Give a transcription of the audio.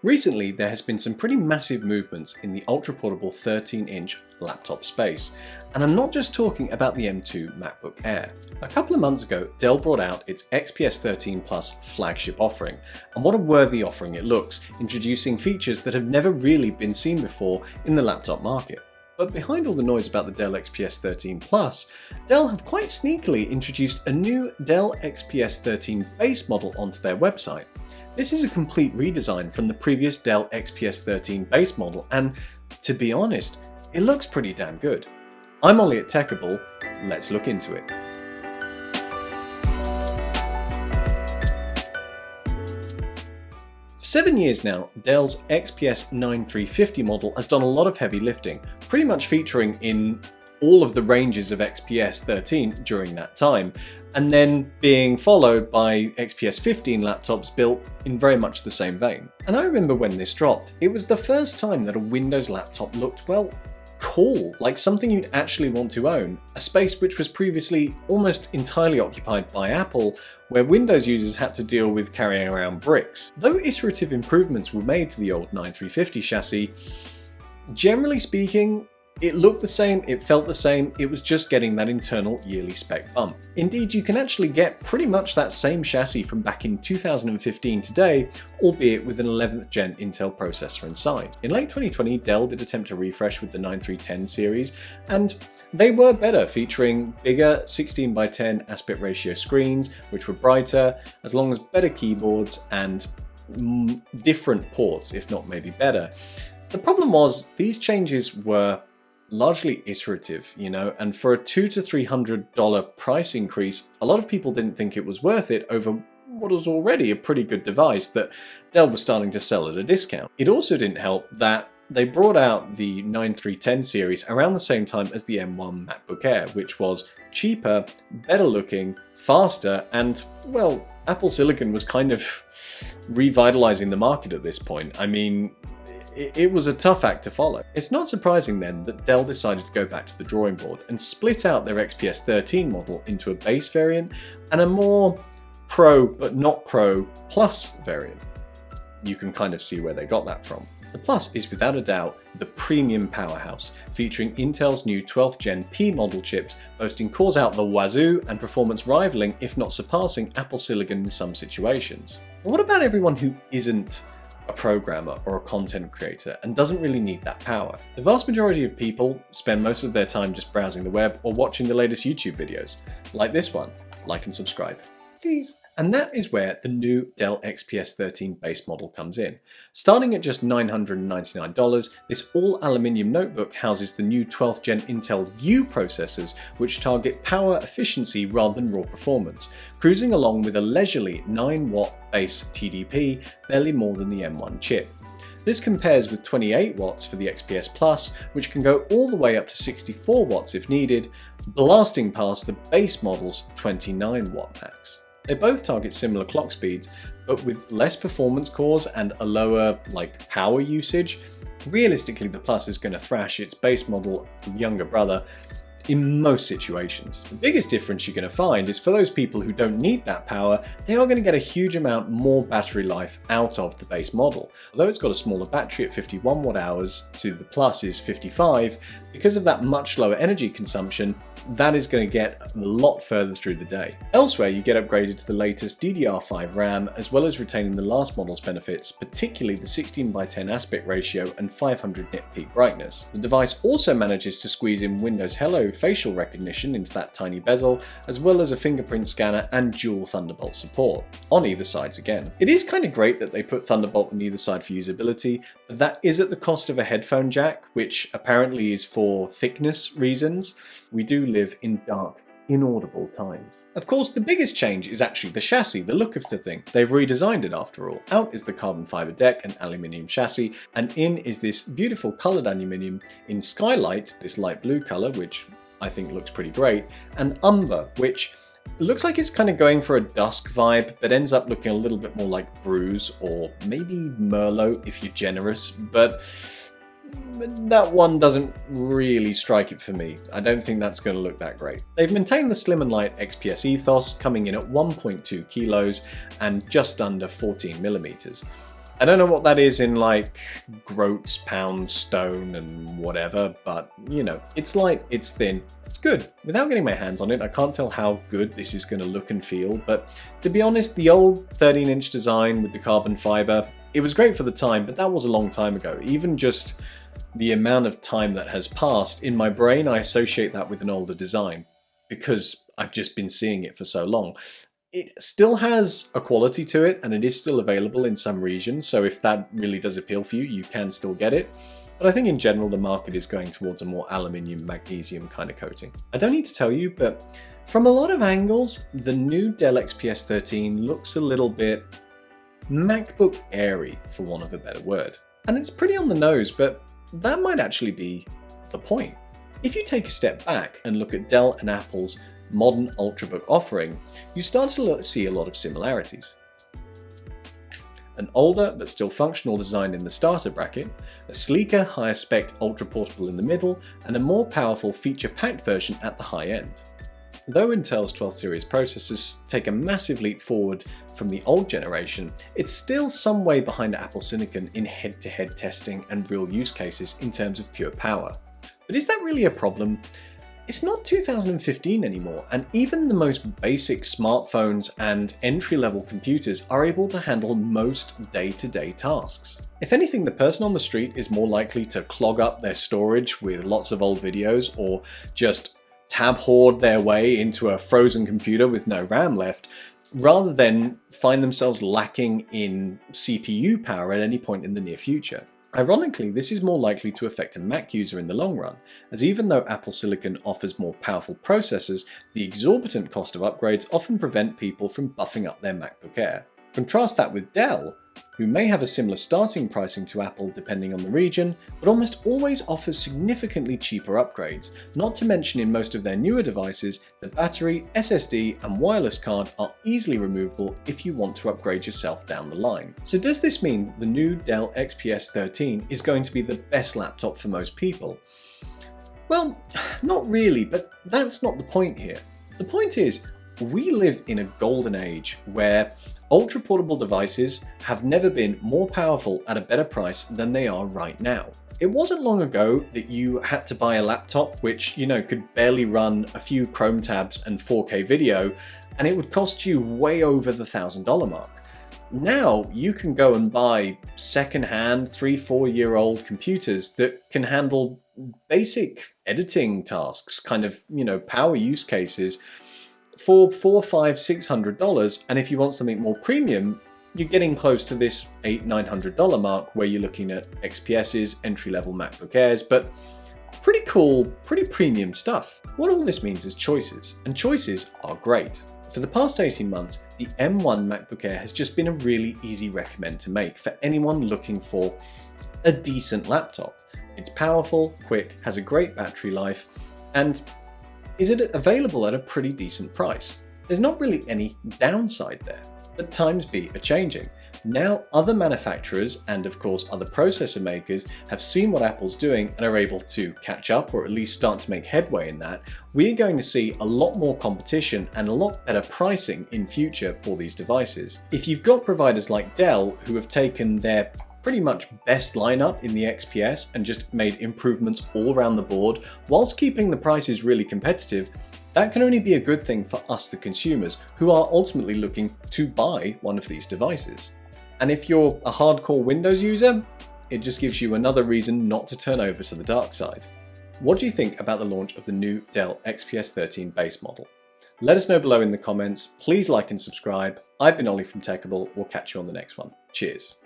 Recently, there has been some pretty massive movements in the ultra-portable 13-inch laptop space, and I'm not just talking about the M2 Macbook Air. A couple of months ago, Dell brought out its XPS 13 Plus flagship offering, and what a worthy offering it looks, introducing features that have never really been seen before in the laptop market. But behind all the noise about the Dell XPS 13 Plus, Dell have quite sneakily introduced a new Dell XPS 13 base model onto their website. This is a complete redesign from the previous Dell XPS 13 base model, and to be honest, it looks pretty damn good. I'm Ollie at Techable, let's look into it. For 7 years now, Dell's XPS 9350 model has done a lot of heavy lifting, pretty much featuring in all of the ranges of XPS 13 during that time, and then being followed by XPS 15 laptops built in very much the same vein. And I remember when this dropped, it was the first time that a Windows laptop looked, well, cool, like something you'd actually want to own, a space which was previously almost entirely occupied by Apple, where Windows users had to deal with carrying around bricks. Though iterative improvements were made to the old 9350 chassis, generally speaking, it looked the same, it felt the same, it was just getting that internal yearly spec bump. Indeed, you can actually get pretty much that same chassis from back in 2015 today, albeit with an 11th gen Intel processor inside. In late 2020, Dell did attempt a refresh with the 9310 series, and they were better, featuring bigger 16:10 aspect ratio screens, which were brighter, as long as better keyboards and different ports, if not maybe better. The problem was, these changes were largely iterative, and for a $200 to $300 price increase, a lot of people didn't think it was worth it over what was already a pretty good device that Dell was starting to sell at a discount. It also didn't help that they brought out the 9310 series around the same time as the M1 MacBook Air, which was cheaper, better looking, faster, and, well, Apple Silicon was kind of revitalizing the market at this point. I mean, it was a tough act to follow. It's not surprising then that Dell decided to go back to the drawing board and split out their XPS 13 model into a base variant and a more Pro but not Pro Plus variant. You can kind of see where they got that from. The Plus is without a doubt the premium powerhouse, featuring Intel's new 12th Gen P model chips, boasting cores out the wazoo and performance rivaling, if not surpassing, Apple Silicon in some situations. But what about everyone who isn't a programmer or a content creator and doesn't really need that power? The vast majority of people spend most of their time just browsing the web or watching the latest YouTube videos, like this one. Like and subscribe, please. And that is where the new Dell XPS 13 base model comes in. Starting at just $999, this all-aluminium notebook houses the new 12th Gen Intel U processors, which target power efficiency rather than raw performance, cruising along with a leisurely 9-watt base TDP, barely more than the M1 chip. This compares with 28 watts for the XPS Plus, which can go all the way up to 64 watts if needed, blasting past the base model's 29 watt max. They both target similar clock speeds, but with less performance cores and a lower power usage. Realistically, the Plus is going to thrash its base model younger brother in most situations. The biggest difference you're going to find is for those people who don't need that power, they are going to get a huge amount more battery life out of the base model. Although it's got a smaller battery at 51 watt hours to the Plus is 55, because of that much lower energy consumption, that is going to get a lot further through the day. Elsewhere, you get upgraded to the latest DDR5 RAM, as well as retaining the last model's benefits, particularly the 16:10 aspect ratio and 500 nit peak brightness. The device also manages to squeeze in Windows Hello facial recognition into that tiny bezel, as well as a fingerprint scanner and dual Thunderbolt support, on either sides again. It is kind of great that they put Thunderbolt on either side for usability, but that is at the cost of a headphone jack, which apparently is for thickness reasons. We do live in dark, inaudible times. Of course, the biggest change is actually the chassis, the look of the thing. They've redesigned it after all. Out is the carbon fiber deck and aluminium chassis, and in is this beautiful coloured aluminium in Skylight, this light blue colour, which I think looks pretty great, and Umber, which looks like it's kind of going for a dusk vibe, but ends up looking a little bit more like Bruise or maybe Merlot if you're generous, but that one doesn't really strike it for me. I don't think that's going to look that great. They've maintained the slim and light XPS ethos, coming in at 1.2 kilos and just under 14 millimeters. I don't know what that is in like groats, pounds, stone and whatever, but you know, it's light, it's thin, it's good. Without getting my hands on it, I can't tell how good this is going to look and feel, but to be honest, the old 13-inch design with the carbon fiber, it was great for the time, but that was a long time ago. Even just the amount of time that has passed, in my brain I associate that with an older design because I've just been seeing it for so long. It still has a quality to it and it is still available in some regions, so if that really does appeal for you, you can still get it. But I think in general the market is going towards a more aluminium magnesium kind of coating. I don't need to tell you, but from a lot of angles, the new Dell XPS 13 looks a little bit MacBook Airy, for want of a better word. And it's pretty on the nose, but that might actually be the point. If you take a step back and look at Dell and Apple's modern Ultrabook offering, you start to see a lot of similarities. An older but still functional design in the starter bracket, a sleeker, higher spec ultra portable in the middle, and a more powerful feature-packed version at the high end. Though Intel's 12th series processors take a massive leap forward from the old generation, it's still some way behind Apple Silicon in head-to-head testing and real use cases in terms of pure power. But is that really a problem? It's not 2015 anymore, and even the most basic smartphones and entry-level computers are able to handle most day-to-day tasks. If anything, the person on the street is more likely to clog up their storage with lots of old videos or just tab hoard their way into a frozen computer with no RAM left, rather than find themselves lacking in CPU power at any point in the near future. Ironically, this is more likely to affect a Mac user in the long run, as even though Apple Silicon offers more powerful processors, the exorbitant cost of upgrades often prevent people from buffing up their MacBook Air. Contrast that with Dell, who may have a similar starting pricing to Apple depending on the region, but almost always offers significantly cheaper upgrades, not to mention in most of their newer devices, the battery, SSD and wireless card are easily removable if you want to upgrade yourself down the line. So does this mean that the new Dell XPS 13 is going to be the best laptop for most people? Well, not really, but that's not the point here. The point is, we live in a golden age where ultra-portable devices have never been more powerful at a better price than they are right now. It wasn't long ago that you had to buy a laptop which, could barely run a few Chrome tabs and 4K video, and it would cost you way over the $1,000 mark. Now you can go and buy second-hand 3-4-year-old computers that can handle basic editing tasks, power use cases, for $400, $500, $600, and if you want something more premium, you're getting close to this $800, $900 mark where you're looking at XPSs, entry-level MacBook Airs, but pretty cool, pretty premium stuff. What all this means is choices, and choices are great. For the past 18 months, the M1 MacBook Air has just been a really easy recommend to make for anyone looking for a decent laptop. It's powerful, quick, has a great battery life, and is it available at a pretty decent price? There's not really any downside there, but times be a-changing. Now other manufacturers and of course other processor makers have seen what Apple's doing and are able to catch up or at least start to make headway in that. We're going to see a lot more competition and a lot better pricing in future for these devices. If you've got providers like Dell who have taken their pretty much best lineup in the XPS and just made improvements all around the board whilst keeping the prices really competitive, that can only be a good thing for us the consumers who are ultimately looking to buy one of these devices. And if you're a hardcore Windows user, it just gives you another reason not to turn over to the dark side. What do you think about the launch of the new Dell XPS 13 base model? Let us know below in the comments. Please like and subscribe. I've been Ollie from Techable. We'll catch you on the next one. Cheers.